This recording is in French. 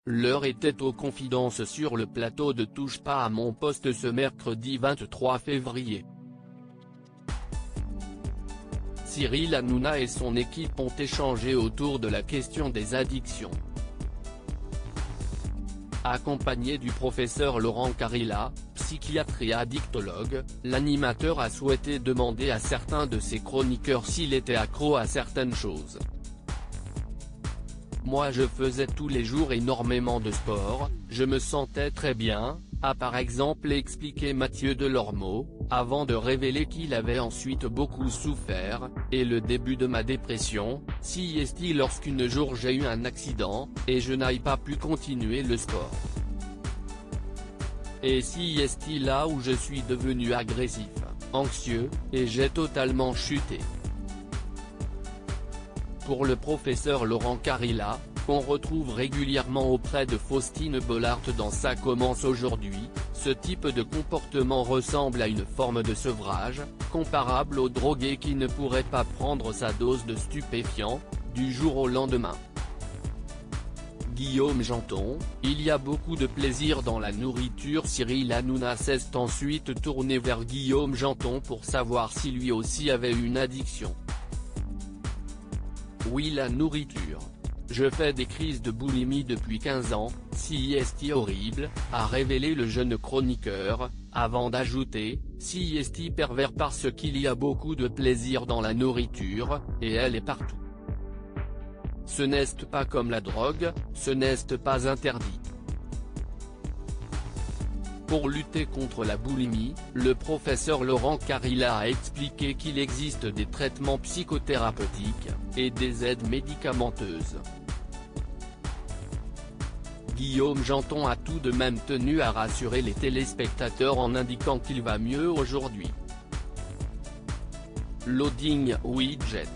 L'heure était aux confidences sur le plateau de Touche pas à mon poste ce mercredi 23 février. Cyril Hanouna et son équipe ont échangé autour de la question des addictions. Accompagné du professeur Laurent Carilla, psychiatre et addictologue, l'animateur a souhaité demander à certains de ses chroniqueurs s'il était accro à certaines choses. Moi je faisais tous les jours énormément de sport, je me sentais très bien, a par exemple expliqué Mathieu Delormeau, avant de révéler qu'il avait ensuite beaucoup souffert, et le début de ma dépression, si est lorsqu'un jour j'ai eu un accident, et je n'ai pas pu continuer le sport. Et si est là où je suis devenu agressif, anxieux, et j'ai totalement chuté. Pour le professeur Laurent Carilla, qu'on retrouve régulièrement auprès de Faustine Bollaert dans Ça commence aujourd'hui, ce type de comportement ressemble à une forme de sevrage, comparable au drogué qui ne pourrait pas prendre sa dose de stupéfiants, du jour au lendemain. Guillaume Janton, il y a beaucoup de plaisir dans la nourriture. Cyril Hanouna s'est ensuite tourné vers Guillaume Janton pour savoir si lui aussi avait une addiction. Oui, la nourriture. Je fais des crises de boulimie depuis 15 ans, si est horrible, a révélé le jeune chroniqueur, avant d'ajouter, si est pervers parce qu'il y a beaucoup de plaisir dans la nourriture, et elle est partout. Ce n'est pas comme la drogue, ce n'est pas interdit. Pour lutter contre la boulimie, le professeur Laurent Carilla a expliqué qu'il existe des traitements psychothérapeutiques, et des aides médicamenteuses. Guillaume Janton a tout de même tenu à rassurer les téléspectateurs en indiquant qu'il va mieux aujourd'hui. Loading Widget.